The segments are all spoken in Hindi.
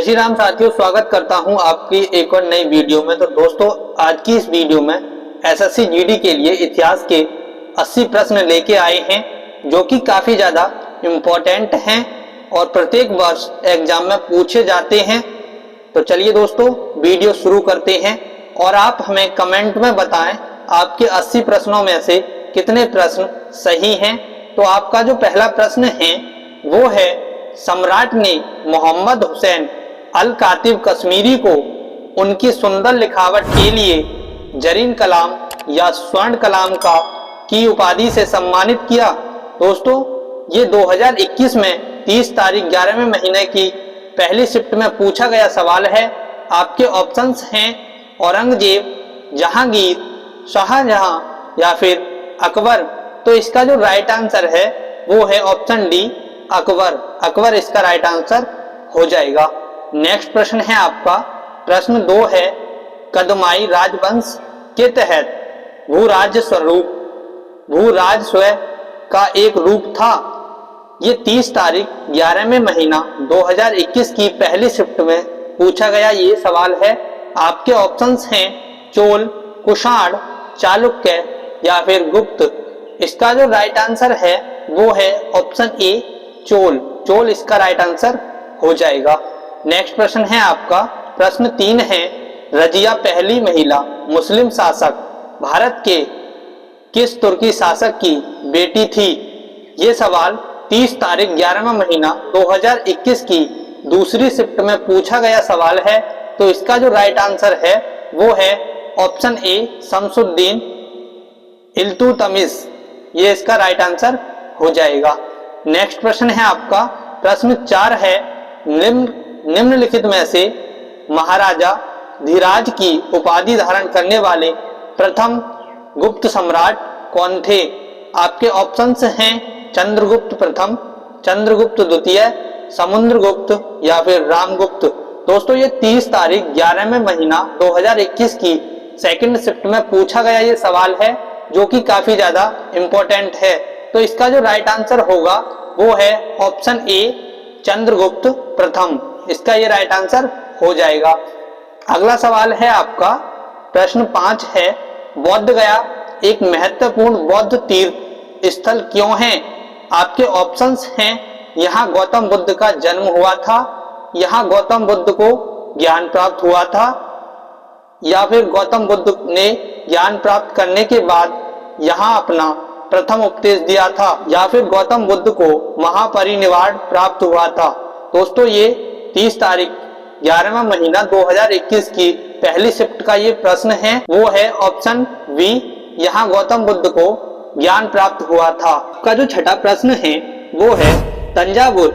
श्री राम साथियों, स्वागत करता हूं आपकी एक और नई वीडियो में। तो दोस्तों, आज की इस वीडियो में एसएससी जीडी के लिए इतिहास के 80 प्रश्न लेके आए हैं जो कि काफी ज्यादा इम्पोर्टेंट हैं और प्रत्येक वर्ष एग्जाम में पूछे जाते हैं। तो चलिए दोस्तों, वीडियो शुरू करते हैं और आप हमें कमेंट में बताएं आपके 80 प्रश्नों में से कितने प्रश्न सही हैं। तो आपका जो पहला प्रश्न है वो है, सम्राट ने मोहम्मद हुसैन अल कातिब कश्मीरी को उनकी सुंदर लिखावट के लिए जरीन कलाम या स्वर्ण कलाम की उपाधि से सम्मानित किया। दोस्तों, ये 2021 में 30 तारीख 11वें महीने की पहली शिफ्ट में पूछा गया सवाल है। आपके ऑप्शंस हैं औरंगजेब, जहांगीर, शाहजहां या फिर अकबर। तो इसका जो राइट आंसर है वो है ऑप्शन डी, अकबर। अकबर इसका राइट आंसर हो जाएगा। नेक्स्ट प्रश्न है आपका, प्रश्न 2 है, कदमाई राजवंश के तहत भूराजस्व का एक रूप था। ये 30 तारीख 11वें महीना 2021 की पहली शिफ्ट में पूछा गया ये सवाल है। आपके ऑप्शंस हैं चोल, कुषाण, चालुक्य या फिर गुप्त। इसका जो राइट आंसर है वो है ऑप्शन ए, चोल। चोल इसका राइट आंसर हो जाएगा। नेक्स्ट प्रश्न है आपका, प्रश्न 3 है, रजिया पहली महिला मुस्लिम शासक भारत के किस तुर्की शासक की बेटी थी। ये सवाल 30 तारीख 11वां महीना 2021 की दूसरी शिफ्ट में पूछा गया सवाल है। तो इसका जो राइट आंसर है वो है ऑप्शन ए, शमसुद्दीन इल्तुतमिश। ये इसका राइट आंसर हो जाएगा। नेक्स्ट प्रश्न है आपका, प्रश्न 4 है, निम्नलिखित में से महाराजा धीराज की उपाधि धारण करने वाले प्रथम गुप्त सम्राट कौन थे। आपके ऑप्शंस हैं चंद्रगुप्त प्रथम, चंद्रगुप्त द्वितीय, समुद्रगुप्त या फिर रामगुप्त। दोस्तों, ये 30 तारीख 11वें महीना 2021 की सेकंड शिफ्ट में पूछा गया ये सवाल है जो कि काफी ज्यादा इंपॉर्टेंट है। तो इसका जो राइट आंसर होगा वो है ऑप्शन ए, चंद्रगुप्त प्रथम। इसका ये राइट आंसर हो जाएगा। अगला सवाल है आपका, प्रश्न 5 है, बोध गया एक महत्वपूर्ण बौद्ध तीर्थ स्थल क्यों है। आपके ऑप्शंस हैं, यहाँ गौतम बुद्ध का जन्म हुआ था, यहाँ गौतम बुद्ध को ज्ञान प्राप्त हुआ था, या फिर गौतम बुद्ध ने ज्ञान प्राप्त करने के बाद यहाँ अपना प्रथम उपदेश दिया था, या फिर गौतम बुद्ध को महापरिनिर्वाण प्राप्त हुआ था। दोस्तों, ये 30 तारीख 11वां महीना 2021 की पहली शिफ्ट का ये प्रश्न है, वो है ऑप्शन बी, यहाँ गौतम बुद्ध को ज्ञान प्राप्त हुआ था। का जो छठा प्रश्न है वो है, तंजावुर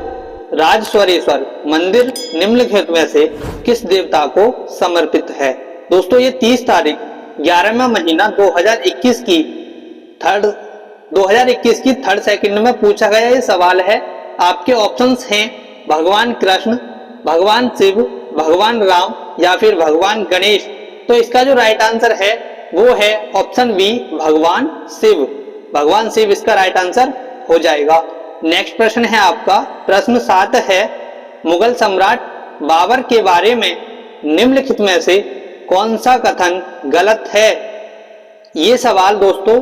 राजस्वरेश्वर मंदिर निम्नलिखित में से किस देवता को समर्पित है। दोस्तों, ये 30 तारीख 11वां महीना 2021 की थर्ड सेकंड में पूछा गया ये सवाल है। आपके ऑप्शंस हैं भगवान कृष्ण, भगवान शिव, भगवान राम या फिर भगवान गणेश। तो इसका जो राइट आंसर है वो है ऑप्शन बी, भगवान शिव। भगवान शिव इसका राइट आंसर हो जाएगा। नेक्स्ट प्रश्न है आपका, प्रश्न 7 है, मुगल सम्राट बाबर के बारे में निम्नलिखित में से कौन सा कथन गलत है। ये सवाल दोस्तों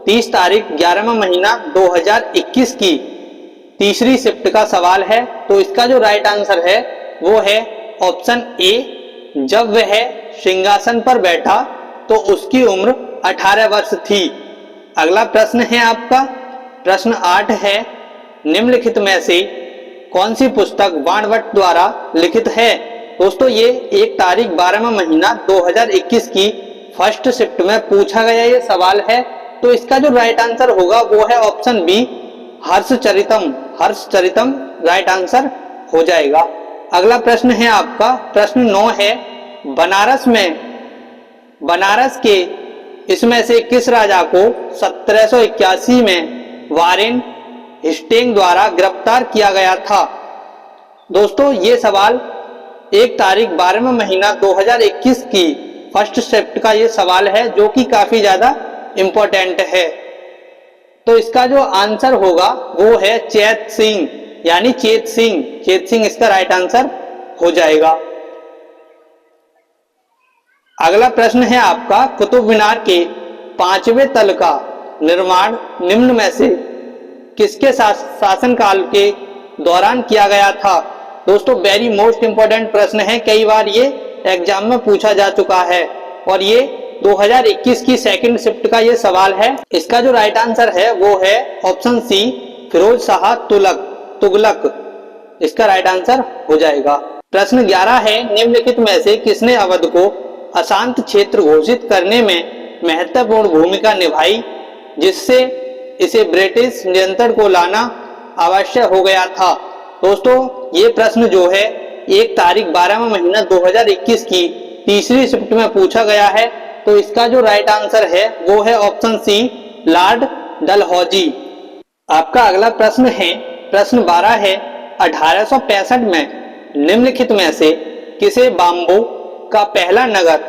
30 तारीख 11वां महीना 2021 की तीसरी शिफ्ट का सवाल है। तो इसका जो राइट आंसर है वो है ऑप्शन ए, जब वह सिंहासन पर बैठा तो उसकी उम्र 18 वर्ष थी। अगला प्रश्न है आपका, प्रश्न 8 है, निम्नलिखित में से कौन सी पुस्तक बाणभट्ट द्वारा लिखित है। दोस्तों, ये 1 तारीख 12वां महीना 2021 की फर्स्ट शिफ्ट में पूछा गया ये सवाल है। तो इसका जो राइट आंसर होगा वो है ऑप्शन बी, हर्षचरितम। हर्षचरितम राइट आंसर हो जाएगा। अगला प्रश्न है आपका, प्रश्न 9 है, बनारस के इसमें से किस राजा को 1781 में वारेन हेस्टिंग्स द्वारा गिरफ्तार किया गया था। दोस्तों, ये सवाल 1 तारीख 12वां महीना 2021 की फर्स्ट शिफ्ट का ये सवाल है जो कि काफी ज्यादा इंपॉर्टेंट है। तो इसका जो आंसर होगा वो है चेत सिंह, यानी चेत सिंह। चेत सिंह इसका राइट आंसर हो जाएगा। अगला प्रश्न है आपका, कुतुब मीनार के 5वें तल का निर्माण निम्न में से किसके शासनकाल के दौरान किया गया था। दोस्तों वेरी मोस्ट इंपॉर्टेंट प्रश्न है, कई बार ये एग्जाम में पूछा जा चुका है और ये 2021 की सेकंड शिफ्ट का ये सवाल है। इसका जो राइट आंसर है वो है ऑप्शन सी, फिरोज शाह तुगलक इसका राइट आंसर हो जाएगा। प्रश्न 11 है, निम्नलिखित में से किसने अवध को अशांत क्षेत्र घोषित करने में महत्वपूर्ण भूमिका निभाई, जिससे इसे ब्रिटिश नियंत्रण को लाना आवश्यक हो गया था। दोस्तों ये प्रश्न जो है 1 तारीख 12वां महीना 2021 की तीसरी शिफ्ट में पूछा गया है, तो इसका जो राइट आंसर है वो है ऑप्शन सी, लॉर्ड डलहौजी। आपका अगला प्रश्न है, प्रश्न 12 है, 1865 में निम्नलिखित में से किसे बाम्बो का पहला नगर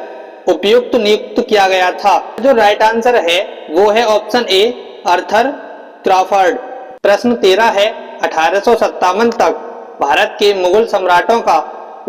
उपयुक्त नियुक्त किया गया था। जो राइट आंसर है वो है ऑप्शन ए, आर्थर क्रॉफर्ड। प्रश्न 13 है, 1857 तक भारत के मुगल सम्राटों का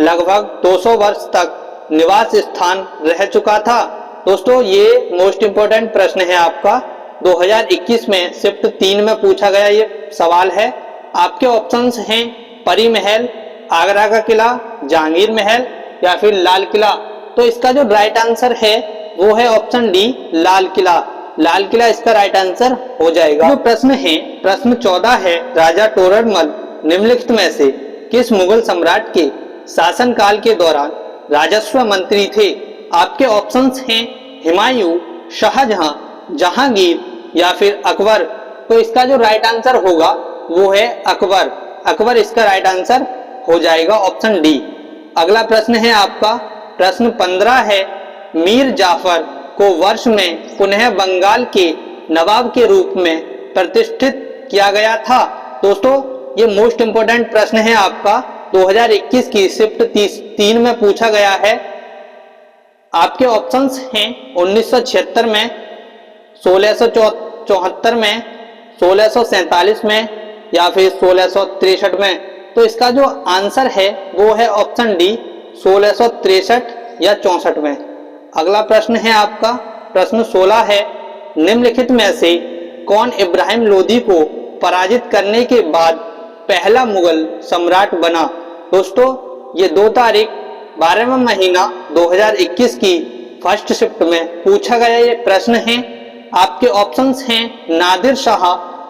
लगभग 200 वर्ष तक निवास स्थान रह चुका था। दोस्तों ये मोस्ट इंपोर्टेंट प्रश्न है आपका, 2021 में शिफ्ट 3 में पूछा गया ये सवाल है। आपके ऑप्शंस हैं परी महल, आगरा का किला, जहांगीर महल या फिर लाल किला। तो इसका जो राइट आंसर है वो है ऑप्शन डी, लाल किला। लाल किला इसका राइट आंसर हो जाएगा। जो प्रश्न है, प्रश्न 14 है, राजा तोरड़मल निम्नलिखित में से किस मुगल सम्राट के शासनकाल के दौरान राजस्व मंत्री थे। आपके ऑप्शंस हैं हुमायूं, शाहजहां, जहांगीर या फिर अकबर। तो इसका जो राइट आंसर होगा वो है अकबर। अकबर इसका राइट आंसर हो जाएगा, ऑप्शन डी। अगला प्रश्न है आपका, प्रश्न 15 है, मीर जाफर को वर्ष में पुनः बंगाल के नवाब के रूप में प्रतिष्ठित किया गया था। दोस्तों ये मोस्ट इंपोर्टेंट प्रश्न है आपका, 2021 की शिफ्ट 3 में पूछा गया है। आपके ऑप्शंस हैं 1976 में, 1674 में, 1647 में या फिर 1663 में। तो इसका जो आंसर है वो है ऑप्शन डी, 1663 या 64 में। अगला प्रश्न है आपका, प्रश्न 16 है, निम्नलिखित में से कौन इब्राहिम लोदी को पराजित करने के बाद पहला मुगल सम्राट बना। दोस्तों ये 2 तारीख 12वां महीना 2021 की फर्स्ट शिफ्ट में पूछा गया ये प्रश्न है। आपके ऑप्शंस हैं नादिर शाह,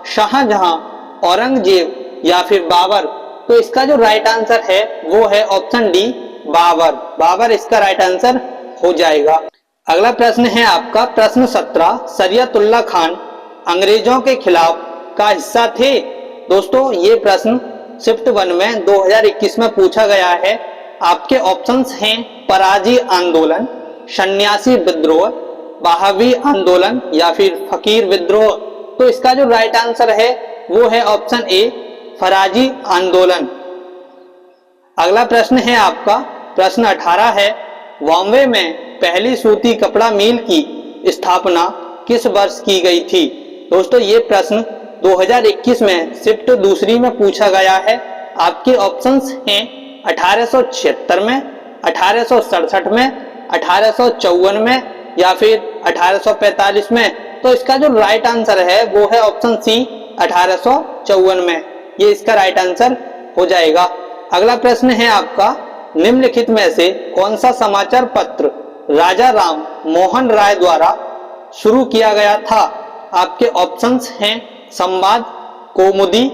शाहजहां, औरंगजेब या फिर बाबर। तो इसका जो राइट आंसर है वो है ऑप्शन डी, बाबर। बाबर इसका राइट आंसर हो जाएगा। अगला प्रश्न है आपका, प्रश्न 17, शरीयतुल्लाह खान अंग्रेजों के खिलाफ का हिस्सा थे। दोस्तों ये प्रश्न शिफ्ट 1 में 2021 में पूछा गया है। आपके ऑप्शंस हैं पराजी आंदोलन, सन्यासी विद्रोह, बहावी आंदोलन या फिर फकीर विद्रोह। तो इसका जो राइट आंसर है वो है ऑप्शन ए, फराजी आंदोलन। अगला प्रश्न है आपका, प्रश्न 18 है, बॉम्बे में पहली सूती कपड़ा मिल की स्थापना किस वर्ष की गई थी। दोस्तों ये प्रश्न 2021 में शिफ्ट 2 में पूछा गया है। आपके ऑप्शंस हैं 1876 में, 1867 में, 1854 में या फिर 1845 में। तो इसका जो राइट आंसर है वो है ऑप्शन सी, 1854 में। ये इसका राइट आंसर हो जाएगा। अगला प्रश्न है आपका, निम्नलिखित में से कौन सा समाचार पत्र राजा राम मोहन राय द्वारा शुरू किया गया था। आपके ऑप्शंस हैं संवाद, कौमुदी,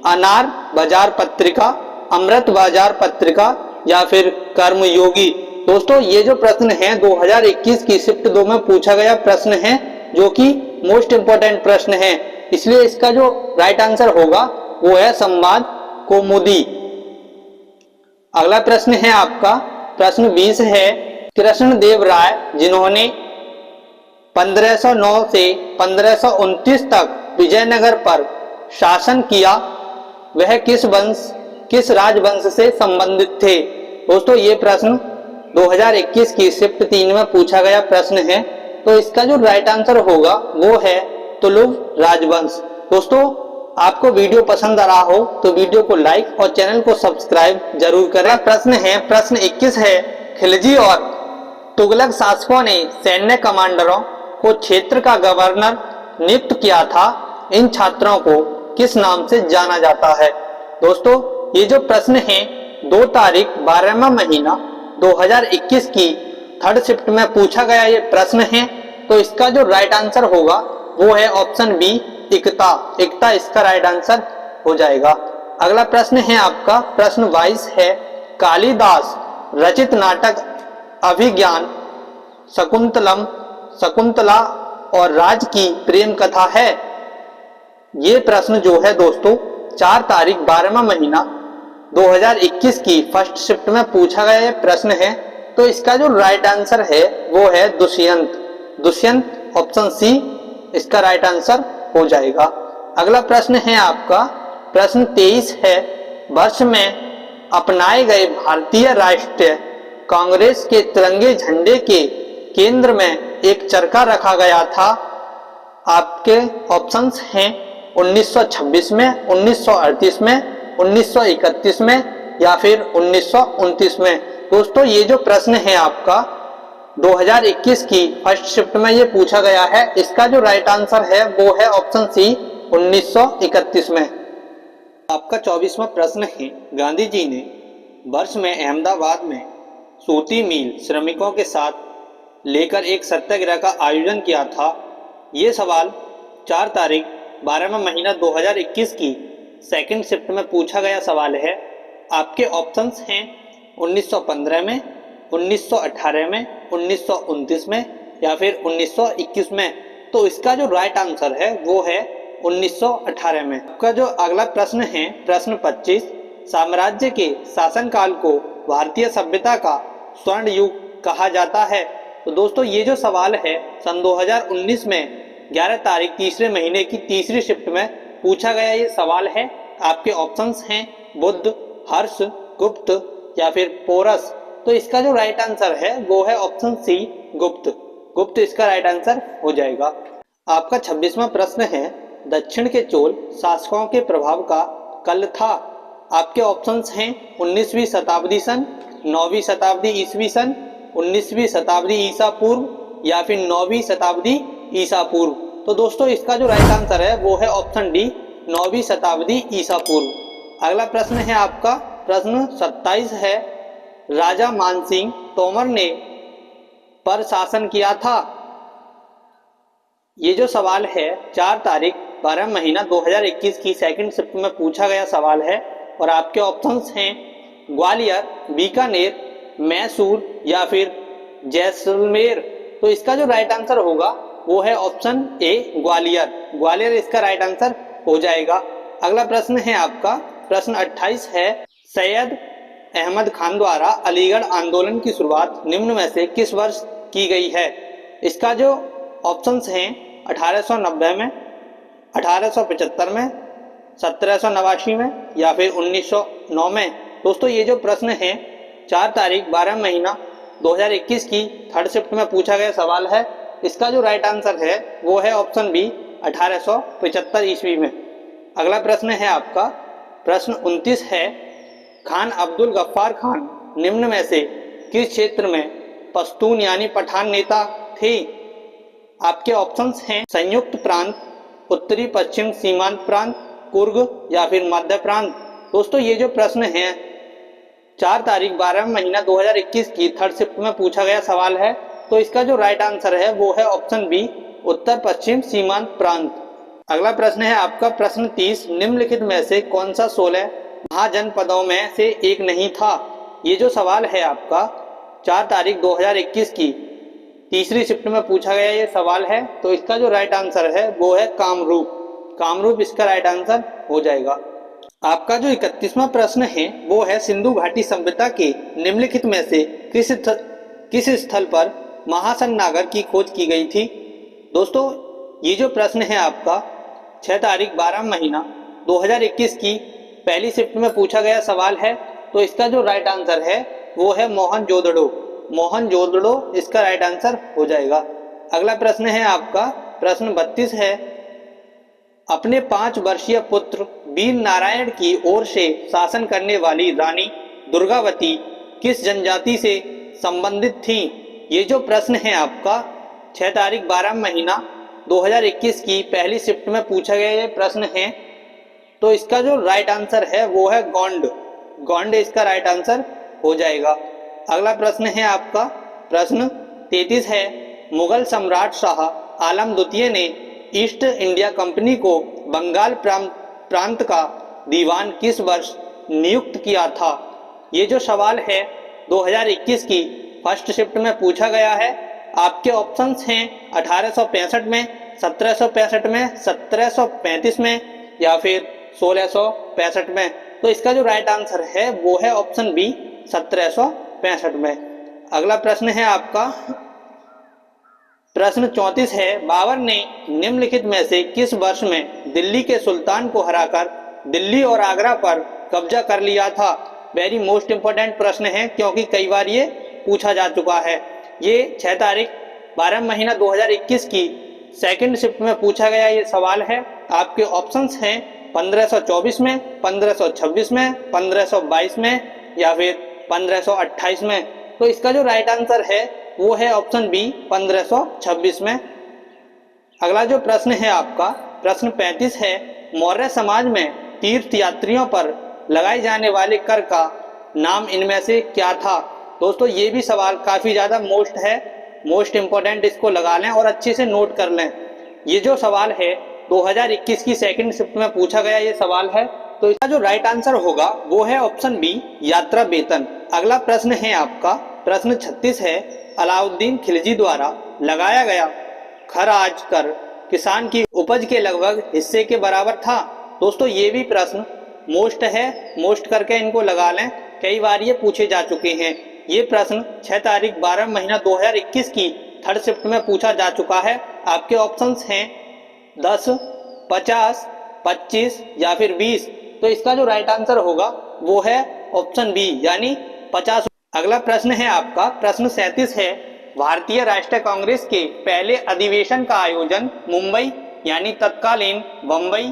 अनार बाजार पत्रिका, अमृत बाजार पत्रिका या फिर कर्मयोगी। दोस्तों ये जो प्रश्न है 2021 की शिफ्ट 2 में पूछा गया प्रश्न है, जो कि मोस्ट इंपोर्टेंट प्रश्न है, इसलिए इसका जो राइट आंसर होगा वो है संवाद, कौमुदी। अगला प्रश्न है आपका, प्रश्न 20 है, कृष्णदेव राय जिन्होंने 1509 से 1529 तक विजयनगर पर शासन किया, वह किस राजवंश से संबंधित थे। दोस्तों ये प्रश्न 2021 की शिफ्ट 3 में पूछा गया प्रश्न है, तो इसका जो राइट आंसर होगा वो है तुलुव राजवंश। दोस्तों आपको वीडियो पसंद आ रहा हो तो वीडियो को लाइक और चैनल को सब्सक्राइब जरूर करें। प्रश्न 21 है, खिलजी और तुगलक शासकों ने सैन्य कमांडरों को क्षेत्र का गवर्नर नियुक्त किया था, इन छात्रों को किस नाम से जाना जाता है। दोस्तों ये जो प्रश्न है 2 तारीख 12वां महीना 2021 की थर्ड शिफ्ट में पूछा गया ये प्रश्न है। तो इसका जो राइट आंसर होगा वो है ऑप्शन बी, एकता इसका राइट आंसर हो जाएगा। अगला प्रश्न है आपका प्रश्न 22 है, कालिदास रचित नाटक अभिज्ञान शकुंतला और राज की प्रेम कथा है। ये प्रश्न जो है दोस्तों 4 तारीख 12वां महीना 2021 की फर्स्ट शिफ्ट में पूछा गया ये प्रश्न है। तो इसका जो राइट आंसर है वो है दुष्यंत ऑप्शन सी इसका राइट आंसर हो जाएगा। अगला प्रश्न है आपका प्रश्न 23 है, वर्ष में अपनाए गए भारतीय राष्ट्रीय कांग्रेस के तिरंगे झंडे के केंद्र में एक चरखा रखा गया था। आपके ऑप्शंस हैं 1926 में, 1938 में, 1931 में या फिर 1929 में। दोस्तों ये जो प्रश्न है आपका 2021 की फर्स्ट शिफ्ट में ये पूछा गया है। इसका जो राइट आंसर है वो है ऑप्शन सी 1931 में। आपका 24वां प्रश्न है, गांधी जी ने वर्ष में अहमदाबाद में सूती मिल श्रमिकों के साथ लेकर एक सत्याग्रह का आयोजन किया था। ये सवाल 4 तारीख 12वां महीना 2021 की सेकंड शिफ्ट में पूछा गया सवाल है। आपके ऑप्शंस हैं 1915 में, 1918 में, 1929 में या फिर 1921 में। तो इसका जो राइट आंसर है वो है 1918 में। आपका जो अगला प्रश्न है प्रश्न 25, साम्राज्य के शासनकाल को भारतीय सभ्यता का स्वर्ण युग कहा जाता है। तो दोस्तों ये जो सवाल है सन 2019 में 11 तारीख तीसरे महीने की तीसरी शिफ्ट में पूछा गया ये सवाल है। आपके ऑप्शंस हैं बुद्ध, हर्ष, गुप्त या फिर पोरस। तो इसका जो राइट आंसर है वो है ऑप्शन सी गुप्त इसका राइट आंसर हो जाएगा। आपका 26वां प्रश्न है, दक्षिण के चोल शासकों के प्रभाव का काल था। आपके ऑप्शंस हैं 19वीं शताब्दी सन, 9वीं शताब्दी ईसवी सन, 19वीं शताब्दी ईसा पूर्व या फिर 9वीं शताब्दी ईसा पूर्व। तो दोस्तों इसका जो राइट आंसर है वो है ऑप्शन डी 9वीं शताब्दी ईसा पूर्व। अगला प्रश्न है आपका प्रश्न 27 है, राजा मानसिंह तोमर ने पर शासन किया था। ये जो सवाल है 4 तारीख 12 महीना 2021 की सेकंड शिफ्ट में पूछा गया सवाल है और आपके ऑप्शंस हैं ग्वालियर, बीकानेर, मैसूर या फिर जैसलमेर। तो इसका जो राइट आंसर होगा वो है ऑप्शन ए ग्वालियर इसका राइट आंसर हो जाएगा। अगला प्रश्न है आपका प्रश्न 28 है, सैयद अहमद खान द्वारा अलीगढ़ आंदोलन की शुरुआत निम्न में से किस वर्ष की गई है। इसका जो ऑप्शंस हैं 1890 में, 1875 में, 1789 में या फिर 1909 में। दोस्तों ये जो प्रश्न है 4 तारीख 12 महीना 2021 की थर्ड शिफ्ट में पूछा गया सवाल है। इसका जो राइट आंसर है वो है ऑप्शन बी 1875 ईस्वी में। अगला प्रश्न है आपका प्रश्न 29 है, खान अब्दुल गफ्फार खान निम्न में से किस क्षेत्र में पश्तून यानी पठान नेता थे। आपके ऑप्शंस हैं संयुक्त प्रांत, उत्तरी पश्चिम सीमांत प्रांत, कुर्ग या फिर मध्य प्रांत। दोस्तों ये जो प्रश्न है 4 तारीख 12 महीना 2021 की थर्ड शिफ्ट में पूछा गया सवाल है। तो इसका जो राइट आंसर है वो है ऑप्शन बी उत्तर पश्चिम सीमांत प्रांत। अगला प्रश्न है आपका प्रश्न 30, निम्नलिखित में से कौन सा 16 महाजनपदों में से एक नहीं था। ये जो सवाल है आपका 4 तारीख 2021 की तीसरी शिफ्ट में पूछा गया ये सवाल है। तो इसका जो राइट आंसर है वो है कामरूप इसका राइट आंसर हो जाएगा। आपका जो 31वां प्रश्न है वो है, सिंधु घाटी सभ्यता के निम्नलिखित में से किस स्थल पर महासन नागर की खोज की गई थी। दोस्तों ये जो प्रश्न है आपका 6 तारीख 12 महीना 2021 की पहली शिफ्ट में पूछा गया सवाल है। तो इसका जो राइट आंसर है वो है मोहनजोदड़ो इसका राइट आंसर हो जाएगा। अगला प्रश्न है आपका प्रश्न 32 है, अपने 5 वर्षीय पुत्र वीर नारायण की ओर से शासन करने वाली रानी दुर्गावती किस जनजाति से संबंधित थीं? ये जो प्रश्न है आपका 6 तारीख 12 महीना 2021 की पहली शिफ्ट में पूछा गया ये प्रश्न है। तो इसका जो राइट आंसर है वो है गोंड। गोंड इसका राइट आंसर हो जाएगा। अगला प्रश्न है आपका प्रश्न 33 है, मुगल सम्राट शाह आलम द्वितीय ने ईस्ट इंडिया कंपनी को बंगाल प्रांत का दीवान किस वर्ष नियुक्त किया था? ये जो सवाल है 2021 की फर्स्ट शिफ्ट में पूछा गया है। आपके ऑप्शंस हैं 1865 में, 1765 में, 1735 में या फिर 1665 में। तो इसका जो राइट आंसर है वो है ऑप्शन बी 1765 में। अगला प्रश्न है आपका प्रश्न 34 है, बाबर ने निम्नलिखित में से किस वर्ष में दिल्ली के सुल्तान को हराकर दिल्ली और आगरा पर कब्जा कर लिया था? वेरी मोस्ट इंपोर्टेंट प्रश्न है क्योंकि कई बार ये पूछा जा चुका है। ये 6 तारीख 12 महीना 2021 की सेकंड शिफ्ट में पूछा गया ये सवाल है। आपके ऑप्शंस हैं 1524 में, 1526 में, 1522 में या फिर 1528 में। तो इसका जो राइट आंसर है वो है ऑप्शन बी 1526 में। अगला जो प्रश्न है आपका प्रश्न 35 है, मौर्य समाज में तीर्थ यात्रियों पर लगाए जाने वाले कर का नाम इनमें से क्या था? दोस्तों ये भी सवाल काफी ज्यादा मोस्ट है, मोस्ट इंपोर्टेंट, इसको लगा लें और अच्छे से नोट कर लें। ये जो सवाल है 2021 की सेकंड शिफ्ट में पूछा गया ये सवाल है। तो इसका जो राइट आंसर होगा वो है ऑप्शन बी यात्रा वेतन। अगला प्रश्न है आपका प्रश्न 36 है, अलाउद्दीन खिलजी द्वारा लगाया गया खराज कर किसान की उपज के लगभग हिस्से के बराबर था। दोस्तों ये भी प्रश्न मोस्ट है, मोस्ट करके इनको लगा लें, कई बार ये पूछे जा चुके हैं। ये प्रश्न 6 तारीख 12 महीना 2021 की थर्ड शिफ्ट में पूछा जा चुका है। आपके ऑप्शंस हैं 10, 50, 25 या फिर 20। तो इसका जो राइट आंसर होगा वो है ऑप्शन बी यानी 50। अगला प्रश्न है आपका प्रश्न 37 है, भारतीय राष्ट्रीय कांग्रेस के पहले अधिवेशन का आयोजन मुंबई यानी तत्कालीन बंबई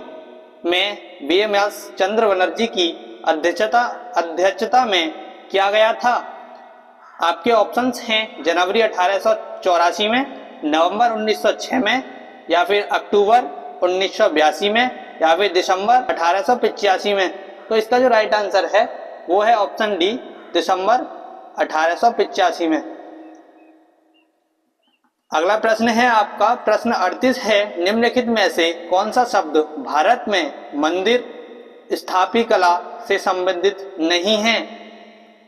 में बीएमएस चंद्र बनर्जी की अध्यक्षता में किया गया था। आपके ऑप्शंस हैं जनवरी 1884 में, नवंबर 1906 में या फिर अक्टूबर 1982 में या फिर दिसंबर 1885 में। तो इसका जो राइट आंसर है वो है ऑप्शन डी दिसंबर 1885 में। अगला प्रश्न है आपका प्रश्न 38 है, निम्नलिखित में से कौन सा शब्द भारत में मंदिर स्थापी कला से संबंधित नहीं है?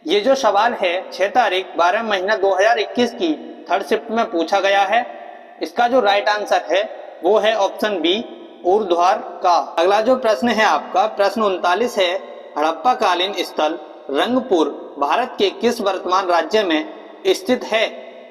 ये जो सवाल है 6 तारीख 12 महीना 2021 की थर्ड शिफ्ट में पूछा गया है। इसका जो राइट आंसर है वो है ऑप्शन बी ऊर्ध्वाधर का। अगला जो प्रश्न है आपका प्रश्न 39 है, हड़प्पा कालीन स्थल रंगपुर भारत के किस वर्तमान राज्य में स्थित है?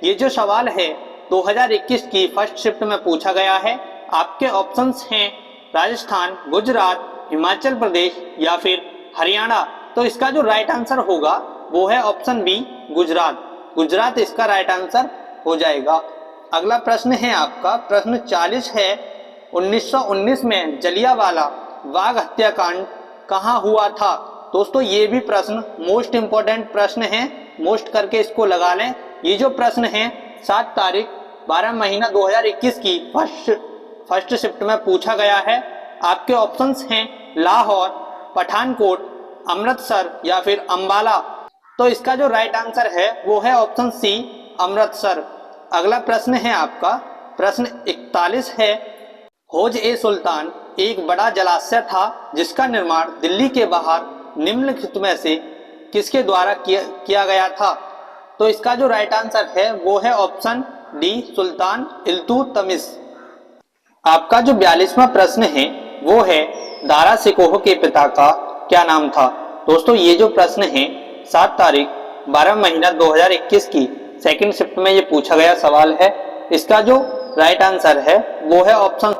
ये जो सवाल है 2021 की फर्स्ट शिफ्ट में पूछा गया है। आपके ऑप्शंस हैं राजस्थान, गुजरात, हिमाचल प्रदेश या फिर हरियाणा। तो इसका जो राइट आंसर होगा वो है ऑप्शन बी गुजरात। गुजरात इसका राइट आंसर हो जाएगा। अगला प्रश्न है आपका प्रश्न 40 है, 1919 में जलियांवाला बाग हत्याकांड कहाँ हुआ था? दोस्तों ये भी प्रश्न मोस्ट इंपोर्टेंट प्रश्न है, मोस्ट करके इसको लगा लें। ये जो प्रश्न है 7 तारीख 12 महीना 2021 की फर्स्ट शिफ्ट में पूछा गया है। आपके ऑप्शंस हैं लाहौर, पठानकोट, अमृतसर या फिर अंबाला। तो इसका जो राइट आंसर है वो है ऑप्शन सी अमृतसर। अगला प्रश्न है आपका प्रश्न 41 है, हौज ए सुल्तान एक बड़ा जलाशय था जिसका निर्माण दिल्ली के बाहर निम्नलिखित में से किसके द्वारा किया गया था? तो इसका जो राइट आंसर है वो है ऑप्शन डी सुल्तान इल्तुतमिश। आपका जो 42वां प्रश्न है वो है दारा शिकोह के पिता का क्या नाम था? दोस्तों ये जो प्रश्न है 7 तारीख 12 महीना 2021 की सेकंड शिफ्ट में ये पूछा गया सवाल है। इसका जो राइट आंसर है वो है ऑप्शन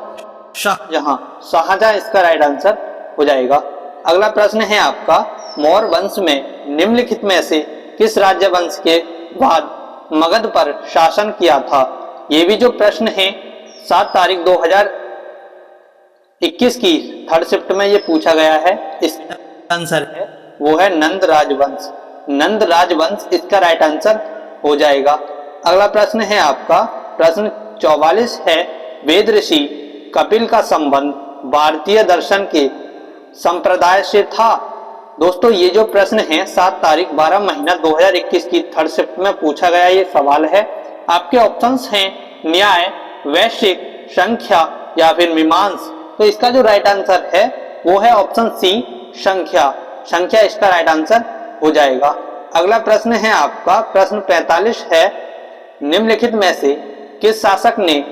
शाहजहां इसका राइट आंसर हो जाएगा। अगला प्रश्न है आपका मौर्य वंश में निम्नलिखित में से किस राज्य वंश के बाद मगध पर शासन किया था? ये भी जो प्रश्न है 7 तारीख 21 की थर्ड शिफ्ट में ये पूछा गया है। इसका आंसर है वो है नंद राजवंश। नंद राजवंश इसका राइट आंसर हो जाएगा। अगला प्रश्न है आपका प्रश्न 44 है, वेद ऋषि कपिल का संबंध भारतीय दर्शन के संप्रदाय से था। दोस्तों ये जो प्रश्न है 7 तारीख 12 महीना 2021 की थर्ड शिफ्ट में पूछा गया ये सवाल है। आपके ऑप्शंस हैं न्याय, वैश्विक, संख्या या फिर मीमांस। तो इसका जो राइट आंसर है वो है ऑप्शन सी संख्या। संख्या इसका राइट आंसर हो जाएगा। अगला प्रश्न है आपका प्रश्न 45 है, निम्नलिखित में से किस शासक ने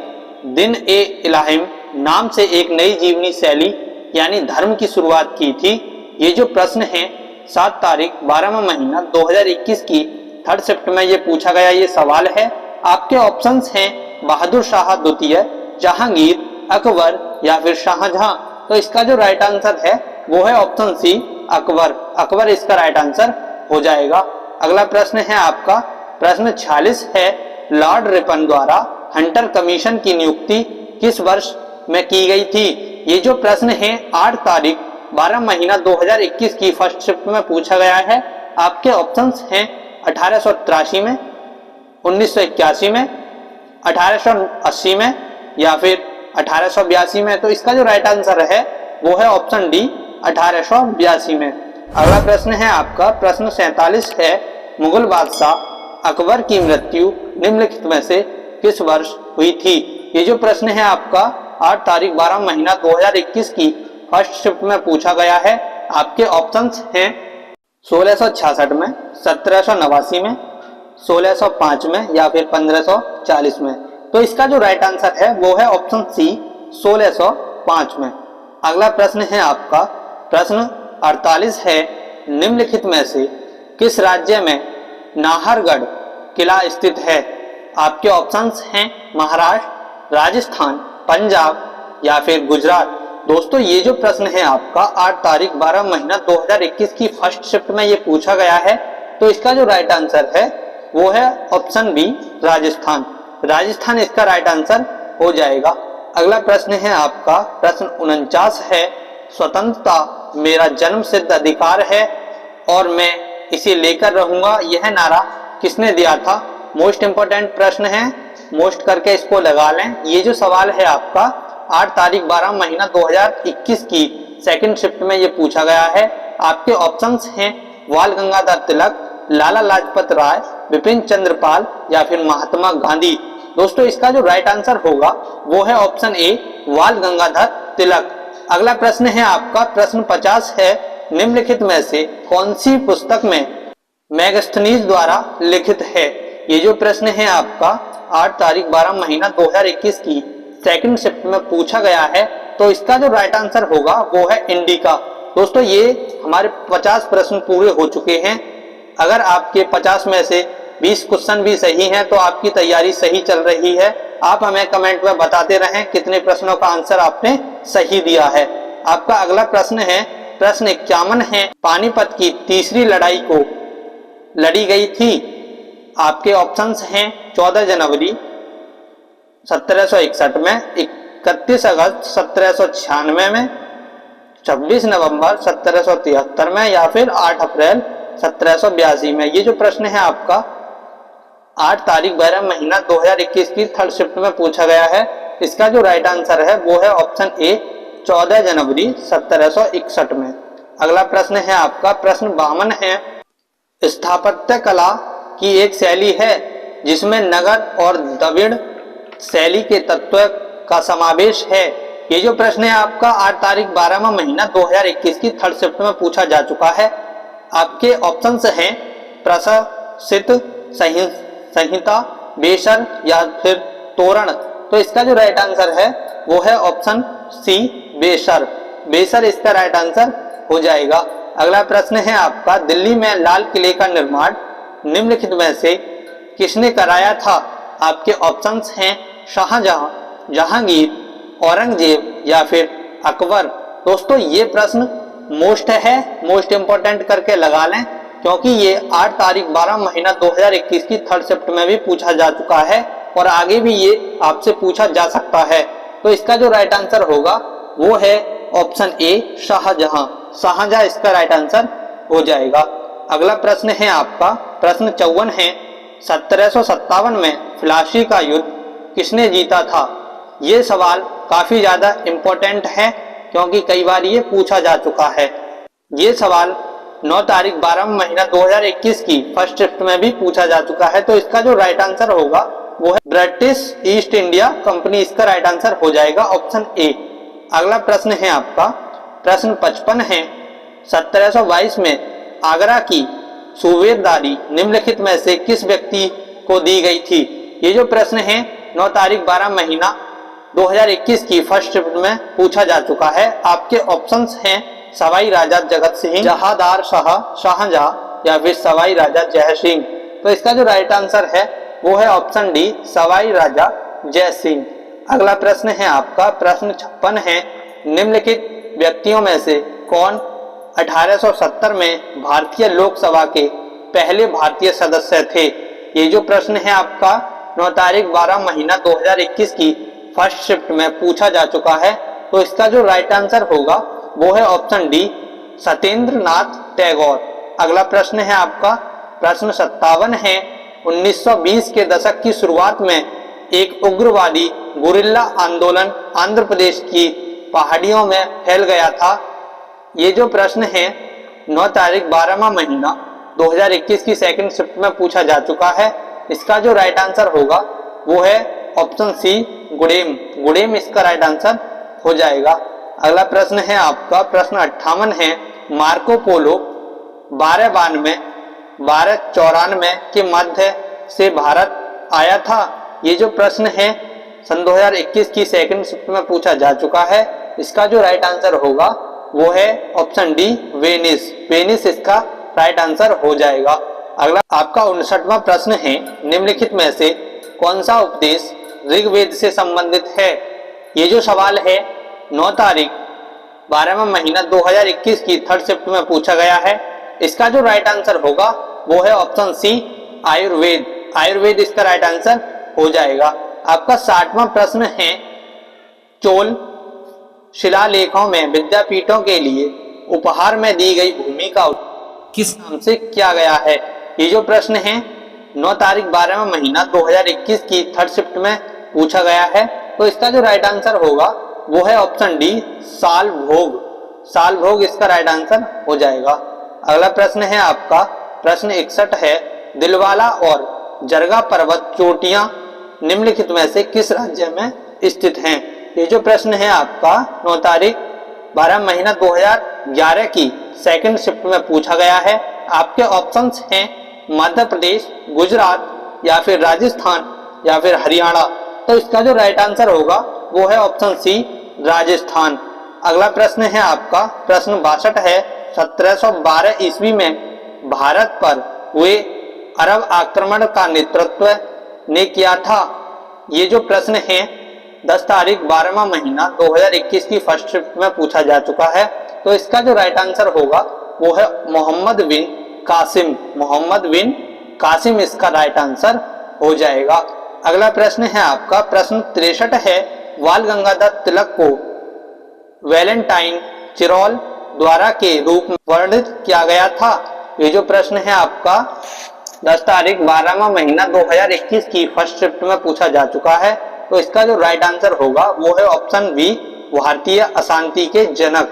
दिन ए इलाहिम नाम से एक नई जीवनी शैली यानी धर्म की शुरुआत की थी। ये जो प्रश्न है 7 तारीख 12वां महीना 2021 की थर्ड शिफ्ट में ये पूछा गया ये सवाल है। आपके ऑप्शंस हैं बहादुर शाह द्वितीय, जहांगीर, अकबर या फिर शाहजहां। तो इसका जो राइट आंसर है वो है ऑप्शन सी अकबर। अकबर इसका राइट आंसर हो जाएगा। अगला प्रश्न है आपका प्रश्न 46 है, लॉर्ड रिपन द्वारा हंटर कमीशन की नियुक्ति किस वर्ष में की गई थी। ये जो प्रश्न है 8 तारीख 12 महीना 2021 की फर्स्ट शिफ्ट में पूछा गया है। आपके ऑप्शंस हैं 1883 में, 1981 में, 1880 में या फिर 1882 में। तो इसका जो राइट आंसर है वो है ऑप्शन डी 1882 में। अगला प्रश्न है आपका प्रश्न 47 है, मुगल बादशाह अकबर की मृत्यु निम्नलिखित में से किस वर्ष हुई थी। ये जो प्रश्न है आपका 8 तारीख 12 महीना 2021 की फर्स्ट शिफ्ट में पूछा गया है। आपके ऑप्शंस हैं 1666 में, 1789 में, 1605 में या फिर 1540 में। तो इसका जो राइट आंसर है वो है ऑप्शन सी 1605 में। अगला प्रश्न है आपका प्रश्न 48 है, निम्नलिखित में से किस राज्य में नाहरगढ़ किला स्थित है। आपके ऑप्शंस हैं महाराष्ट्र, राजस्थान, पंजाब या फिर गुजरात। दोस्तों ये जो प्रश्न है आपका 8 तारीख 12 महीना 2021 की फर्स्ट शिफ्ट में ये पूछा गया है। तो इसका जो राइट आंसर है वो है ऑप्शन बी राजस्थान। राजस्थान इसका राइट आंसर हो जाएगा। अगला प्रश्न है आपका प्रश्न 49 है, स्वतंत्रता मेरा जन्म सिद्ध अधिकार है और मैं इसे लेकर रहूंगा, यह नारा किसने दिया था। मोस्ट इंपोर्टेंट प्रश्न है, मोस्ट करके इसको लगा लें। ये जो सवाल है आपका 8 तारीख 12 महीना 2021 की सेकंड शिफ्ट में ये पूछा गया है। आपके ऑप्शंस हैं बाल गंगाधर तिलक, लाला लाजपत राय, विपिन चंद्र पाल या फिर महात्मा गांधी। दोस्तों इसका जो राइट आंसर होगा वो है ऑप्शन ए बाल गंगाधर तिलक। अगला प्रश्न है आपका प्रश्न 50 है, निम्नलिखित में से कौन सी पुस्तक में मैगस्थनीज द्वारा लिखित है। ये जो प्रश्न है आपका 8 तारीख 12 महीना 2021 की सेकंड शिफ्ट में पूछा गया है। तो इसका जो राइट आंसर होगा वो है इंडिका। दोस्तों ये हमारे 50 प्रश्न पूरे हो चुके हैं। अगर आपके 50 में से 20 क्वेश्चन भी सही हैं तो आपकी तैयारी सही चल रही है। आप हमें कमेंट में बताते रहें कितने प्रश्नों का आंसर आपने सही दिया है। आपका अगला प्रश्न है प्रश्न 51 है, पानीपत की तीसरी लड़ाई को लड़ी गई थी। आपके ऑप्शंस हैं 14 जनवरी 1761 में, 31 अगस्त 1796 में, 26 नवंबर 1773 में या फिर 8 अप्रैल 1782 में। ये जो प्रश्न है आपका 8 तारीख 12 महीना 2021 की थर्ड शिफ्ट में पूछा गया है। इसका जो राइट आंसर है वो है ऑप्शन ए 14 जनवरी 1761 में। अगला प्रश्न है आपका प्रश्न 52 है, स्थापत्य कला की एक शैली है जिसमें नगर और द्रविड़ शैली के तत्व का समावेश है। ये जो प्रश्न है आपका 8 तारीख 12वां महीना 2021 की थर्ड शिफ्ट में पूछा जा चुका है। आपके ऑप्शंस हैं प्रशासित, संहिता, बेसर या फिर तोरण। तो इसका जो राइट आंसर है वो है ऑप्शन सी बेसर। बेसर इसका राइट आंसर हो जाएगा। अगला प्रश्न है आपका दिल्ली में लाल किले का निर्माण निम्नलिखित में से किसने कराया था। आपके ऑप्शंस हैं शाहजहां, जहांगीर, औरंगजेब या फिर अकबर। दोस्तों ये प्रश्न मोस्ट है, मोस्ट इंपोर्टेंट करके लगा लें क्योंकि ये 8 तारीख 12 महीना 2021 की थर्ड शिफ्ट में भी पूछा जा चुका है और आगे भी ये आपसे पूछा जा सकता है। तो इसका जो राइट आंसर होगा वो है ऑप्शन ए शाहजहां। शाहजहां इसका राइट आंसर हो जाएगा। अगला प्रश्न है आपका प्रश्न 54 है 1757 में प्लासी का युद्ध किसने जीता था। ये सवाल काफी ज्यादा इम्पोर्टेंट है क्योंकि कई बार ये पूछा जा चुका है। ये सवाल 9 तारीख 12 महीना 2021 की फर्स्ट शिफ्ट में भी पूछा जा चुका है। तो इसका जो राइट आंसर होगा वो है ब्रिटिश ईस्ट इंडिया कंपनी, इसका राइट आंसर हो जाएगा ऑप्शन ए। अगला प्रश्न है आपका प्रश्न 55 है 1722 में आगरा की सूबेदारी निम्नलिखित में से किस व्यक्ति को दी गई थी। ये जो प्रश्न है 9 तारीख 12 महीना 2021 की फर्स्ट शिफ्ट में पूछा जा चुका है। आपके ऑप्शंस हैं सवाई राजा जगत सिंह, जहादार शाह, शाहजहां या फिर सवाई राजा जय सिंह। तो इसका जो राइट आंसर है वो है ऑप्शन डी सवाई राजा जय सिंह। अगला प्रश्न है आपका प्रश्न 56 है निम्नलिखित व्यक्तियों में से कौन 1870 में भारतीय लोकसभा के पहले भारतीय सदस्य थे। ये जो प्रश्न है आपका 9 तारीख 12 महीना 2021 की फर्स्ट शिफ्ट में पूछा जा चुका है। तो इसका जो राइट आंसर होगा वो है ऑप्शन डी सत्येंद्र नाथ टैगोर। अगला प्रश्न है आपका प्रश्न 57 है 1920 के दशक की शुरुआत में एक उग्रवादी गुरिल्ला आंदोलन आंध्र प्रदेश की पहाड़ियों में फैल गया था। ये जो प्रश्न है 9 तारीख 12वां महीना 2021 की सेकंड शिफ्ट में पूछा जा चुका है। इसका जो राइट आंसर होगा वो है ऑप्शन सी गुडेम। गुडेम इसका राइट आंसर हो जाएगा। अगला प्रश्न है आपका प्रश्न 58 है मार्को पोलो 1292 के मध्य से भारत आया था। ये जो प्रश्न है सन 2021 की सेकंड शिफ्ट में पूछा जा चुका है। इसका जो राइट आंसर होगा वो है ऑप्शन डी वेनिस। वेनिस इसका राइट आंसर हो जाएगा। अगला आपका 59वां प्रश्न है निम्नलिखित में से कौन सा उपदेश ऋग्वेद से संबंधित है। ये जो सवाल है 9 तारीख 12वां महीना 2021 की थर्ड शिफ्ट में पूछा गया है। इसका जो राइट आंसर होगा वो है ऑप्शन सी आयुर्वेद। आयुर्वेद इसका राइट आंसर हो जाएगा। आपका 60वां प्रश्न है चोल शिलालेखों में विद्यापीठों के लिए उपहार में दी गई भूमि का किस नाम से किया गया है। ये जो प्रश्न है 9 तारीख 12वां महीना 2021 की थर्ड शिफ्ट में पूछा गया है। तो इसका जो राइट आंसर होगा वो है ऑप्शन डी साल भोग। साल भोग इसका राइट आंसर हो जाएगा। अगला प्रश्न है आपका प्रश्न 61 है दिलवाला और जरगा पर्वत चोटियां निम्नलिखित में से किस राज्य में स्थित हैं। ये जो प्रश्न है आपका 9 तारीख 12 महीना 2011 की सेकंड शिफ्ट में पूछा गया है। आपके ऑप्शंस हैं मध्य प्रदेश, गुजरात या फिर राजस्थान या फिर हरियाणा। तो इसका जो राइट आंसर होगा वो है ऑप्शन सी राजस्थान। अगला प्रश्न है आपका प्रश्न 62 है 1712 ईस्वी में भारत पर हुए अरब आक्रमण का नेतृत्व ने किया था। ये जो प्रश्न है 10 तारीख 12वां महीना 2021 की फर्स्ट शिफ्ट में पूछा जा चुका है। तो इसका जो राइट आंसर होगा वो है मोहम्मद बिन कासिम। मोहम्मद बिन कासिम इसका राइट आंसर हो जाएगा। अगला प्रश्न है आपका प्रश्न 63 है बाल गंगाधर तिलक को वैलेंटाइन चिरोल द्वारा के रूप में वर्णित किया गया था। ये जो प्रश्न है आपका 10 तारीख 12वां महीना 2021 की फर्स्ट शिफ्ट में पूछा जा चुका है। तो इसका जो राइट आंसर होगा वो है ऑप्शन बी भारतीय अशांति के जनक।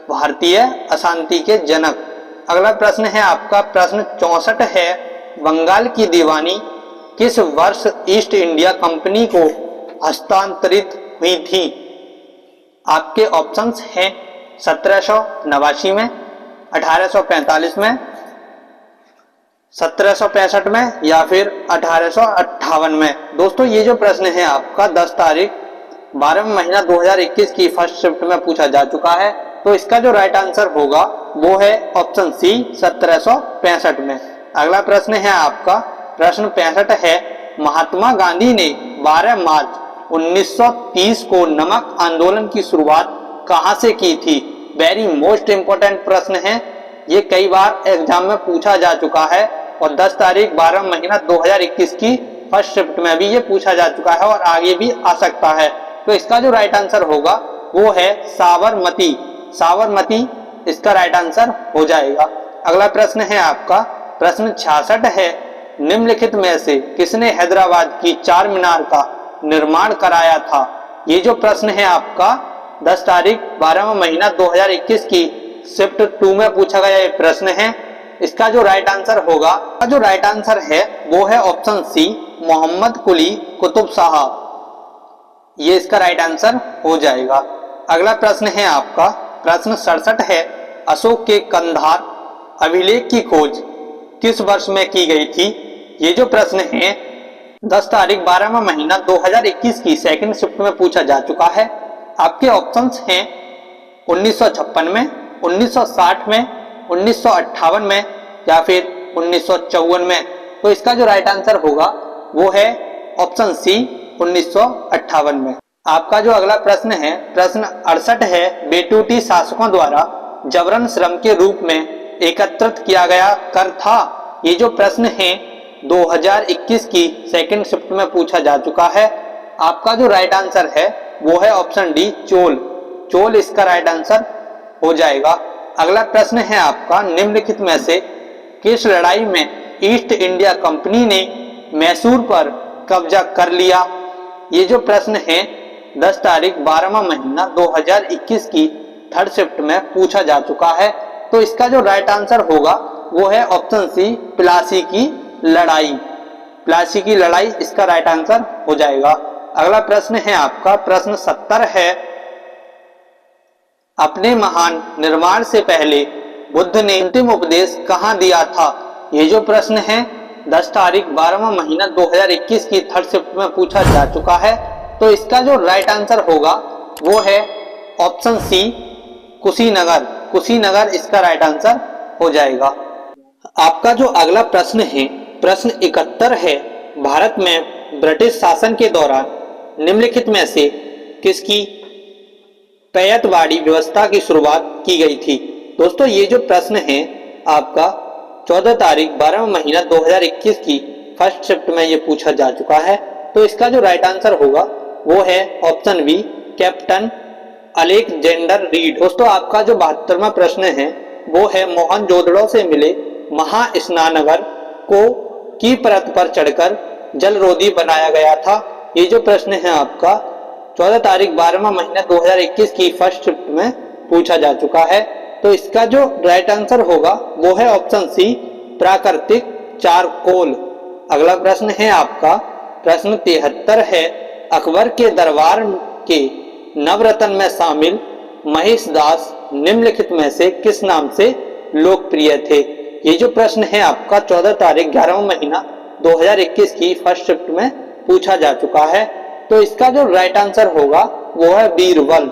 भारतीय अशांति के जनक। अगला प्रश्न है आपका प्रश्न 64 है बंगाल की दीवानी किस वर्ष ईस्ट इंडिया कंपनी को हस्तांतरित हुई थी। आपके ऑप्शंस हैं 1789 में, 1845 में, 1765 में या फिर 1858 में। दोस्तों ये जो प्रश्न है आपका 10 तारीख 12 महीना 2021 की फर्स्ट शिफ्ट में पूछा जा चुका है। तो इसका जो राइट आंसर होगा वो है ऑप्शन सी 1765 में। अगला प्रश्न है आपका प्रश्न 65 है महात्मा गांधी ने 12 मार्च 1930 को नमक आंदोलन की शुरुआत कहां से की थी। वेरी मोस्ट इंपोर्टेंट प्रश्न है, ये कई बार एग्जाम में पूछा जा चुका है और 10 तारीख 12 महीना 2021 की फर्स्ट शिफ्ट में भी ये पूछा जा चुका है और आगे भी आ सकता है। तो इसका जो राइट आंसर होगा वो है साबरमती। साबरमती इसका राइट आंसर हो जाएगा। अगला प्रश्न है आपका प्रश्न 66 है, निम्नलिखित में से किसने हैदराबाद की चार मीनार का निर्माण कराया था। ये जो प्रश्न है आपका 10 तारीख 12वां महीना 2021 की शिफ्ट 2 में पूछा गया ये प्रश्न है। इसका जो राइट आंसर होगा, जो राइट आंसर है वो है ऑप्शन सी, मोहम्मद कुली कुतुब शाह। ये इसका राइट आंसर हो जाएगा। अगला प्रश्न है आपका प्रश्न 67 है, अशोक के कंधार अभिलेख की खोज किस वर्ष में की गई थी। ये जो प्रश्न है 10 तारीख 12वां महीना 2021 की सेकंड शिफ्ट में पूछा जा चुका है। आपके ऑप्शंस हैं 1956 में, 1960 में, 1958 में या फिर 1954 में। तो इसका जो राइट आंसर होगा वो है ऑप्शन सी, 1958 में। आपका जो अगला प्रश्न है प्रश्न 68 है, बेटूटी शासकों द्वारा जबरन श्रम के रूप में एकत्रित किया गया कर था। ये जो प्रश्न है 2021 की सेकंड शिफ्ट में पूछा जा चुका है। आपका जो राइट आंसर है वो है ऑप्शन डी, चोल। चोल इसका राइट आंसर हो जाएगा। अगला प्रश्न है आपका निम्नलिखित में से किस लड़ाई में ईस्ट इंडिया कंपनी ने मैसूर पर कब्जा कर लिया। ये जो प्रश्न है 10 तारीख 12वां महीना 2021 की थर्ड शिफ्ट में पूछा जा चुका है। तो इसका जो राइट आंसर होगा वो है ऑप्शन सी, प्लासी की लड़ाई। प्लासी की लड़ाई इसका राइट आंसर हो जाएगा। अगला प्रश्न है आपका प्रश्न 70 है, अपने महान निर्माण से पहले बुद्ध ने अंतिम उपदेश कहाँ दिया था। ये जो प्रश्न है 10 तारीख 12वां महीना 2021 की थर्ड शिफ्ट में पूछा जा चुका है। तो इसका जो राइट आंसर होगा वो है ऑप्शन सी, कुशीनगर। कुशीनगर इसका राइट आंसर हो जाएगा। आपका जो अगला प्रश्न है प्रश्न 71 है, भारत में ब्रिटिश शासन के दौरान निम्नलिखित में से किसकी पैयतवाड़ी व्यवस्था की शुरुआत की गई थी। दोस्तों ये जो प्रश्न है आपका 14 तारीख 12वां महीना 2021 की फर्स्ट शिफ्ट में ये पूछा जा चुका है। तो इसका जो राइट आंसर होगा वो है option B, captain Alexander Reid. दोस्तों आपका जो 72वां प्रश्न है वो है, मोहनजोदड़ो से मिले महास्नानगर को की परत पर चढ़कर जलरोधी बनाया गया था। ये जो प्रश्न है आपका 14 तारीख 12वां महीना 2021 की फर्स्ट शिफ्ट में पूछा जा चुका है। तो इसका जो राइट आंसर होगा वो है ऑप्शन सी, प्राकृतिक चारकोल। अगला प्रश्न है आपका प्रश्न 73 है, अकबर के दरबार के नवरत्न में शामिल महेश दास निम्नलिखित में से किस नाम से लोकप्रिय थे। ये जो प्रश्न है आपका 14 तारीख 11वां महीना 2021 की फर्स्ट शिफ्ट में पूछा जा चुका है। तो इसका जो राइट आंसर होगा वो है बीरबल।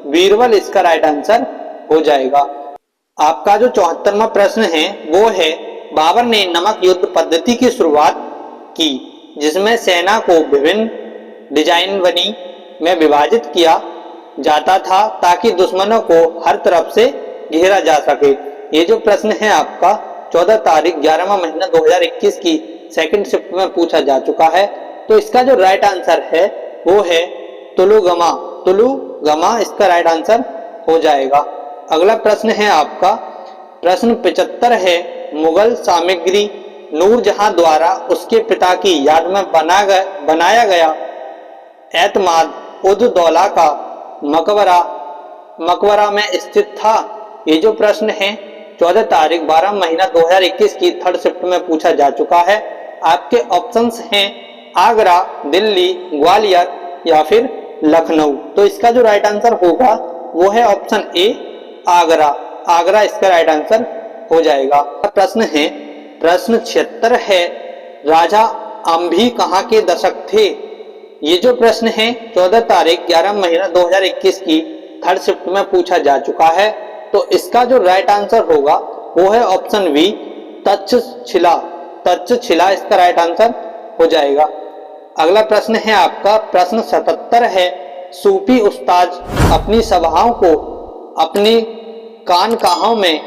बीरबल इसका राइट आंसर हो जाएगा। आपका जो 74वां प्रश्न है वो है, बाबर ने नमक युद्ध पद्धति की शुरुआत की जिसमें सेना को विभिन्न डिजाइन बनी में विभाजित किया जाता था ताकि दुश्मनों को हर तरफ से घेरा जा सके। ये जो प्रश्न है आपका 14 तारीख 11वां महीना 2021 की सेकंड शिफ्ट में पूछा जा चुका है। तो इसका जो राइट आंसर है वो है तुलुगमा। तुलुगमा इसका राइट आंसर हो जाएगा। अगला प्रश्न है आपका प्रश्न 75 है, मुगल सामग्री नूरजहां द्वारा उसके पिता की याद में बनाया गया एतमाद उद दौला का मकबरा में स्थित था। ये जो प्रश्न है 14 तारीख 12 महीना 2021 की थर्ड शिफ्ट में पूछा जा चुका है। आपके ऑप्शंस हैं आगरा, दिल्ली, ग्वालियर या फिर लखनऊ। तो इसका जो राइट आंसर होगा वो है ऑप्शन ए, आगरा। आगरा इसका राइट आंसर हो जाएगा। प्रश्न है प्रश्न 76 है, राजा अम्भी कहाँ के दशक थे। ये जो प्रश्न है 14 तारीख 11 महीना 2021 की थर्ड शिफ्ट में पूछा जा चुका है। तो इसका जो राइट आंसर होगा वो है ऑप्शन बी, तक्षशिला। तक्षशिला इसका राइट आंसर हो जाएगा। अगला प्रश्न है आपका प्रश्न 77 है, सूफी उस्ताद अपनी सभाओं को अपनी खानकाहों में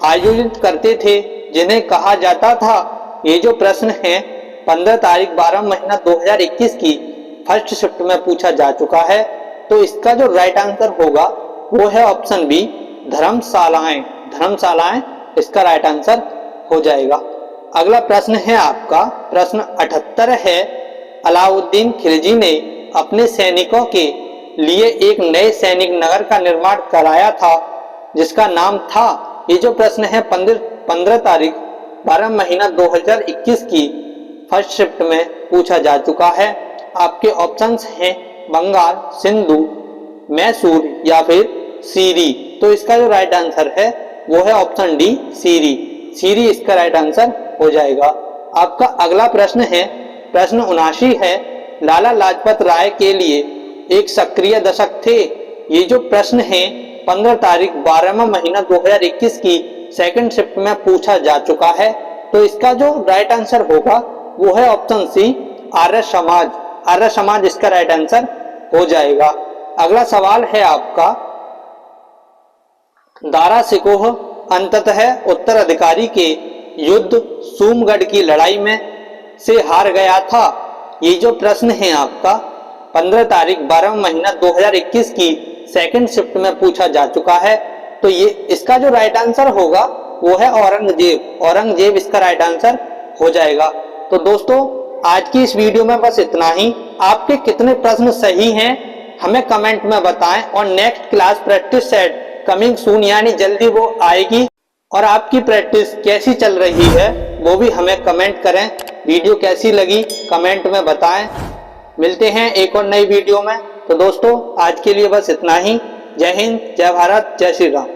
आयोजित करते थे जिन्हें कहा जाता था। ये जो प्रश्न है 15 तारीख 12 महीना 2021 की फर्स्ट शिफ्ट में पूछा जा चुका है। तो इसका जो राइट आंसर होगा वो है ऑप्शन बी, धर्मशालाएं। धर्मशालाएं इसका राइट आंसर हो जाएगा। अगला प्रश्न है आपका प्रश्न 78 है, अलाउद्दीन खिलजी ने अपने सैनिकों के लिए एक नए सैनिक नगर का निर्माण कराया था जिसका नाम था। ये जो प्रश्न है 15 तारीख 12 महीना 2021 की फर्स्ट शिफ्ट में पूछा जा चुका है। आपके ऑप्शंस हैं बंगाल, सिंधु, मैसूर या फिर सीरी। तो इसका जो राइट आंसर है वो है ऑप्शन डी, सीरी। सीरी इसका राइट आंसर हो जाएगा। आपका अगला प्रश्न है प्रश्न 79 है, लाला लाजपत राय के लिए एक सक्रिय दशक थे। ये जो प्रश्न है 15 तारीख 12वां महीना 2021 की सेकंड शिफ्ट में पूछा जा चुका है। तो इसका जो राइट आंसर होगा वो है ऑप्शन सी, आर्य समाज। आर्य समाज इसका राइट आंसर हो जाएगा। अगला सवाल है आपका, दारा सिकोह अंततः उत्तराधिकारी के युद्ध सूमगढ़ की लड़ाई में से हार गया था। ये जो प्रश्न है आपका 15 तारीख 12 महीना 2021 की सेकंड शिफ्ट में पूछा जा चुका है। तो ये इसका जो राइट आंसर होगा वो है औरंगजेब। औरंगजेब इसका राइट आंसर हो जाएगा। तो दोस्तों आज की इस वीडियो में बस इतना ही। आपके कितने प्रश्न सही हैं हमें कमेंट में बताएं और next class practice set coming soon यानी जल्दी वो आएगी। और आपकी प्रैक्टिस कैसी चल रही है वो भी हमें कमेंट करें। वीडियो कैसी लगी कमेंट में बताएं। मिलते हैं एक और नई वीडियो में। तो दोस्तों आज के लिए बस इतना ही। जय हिंद, जय भारत, जय श्री राम।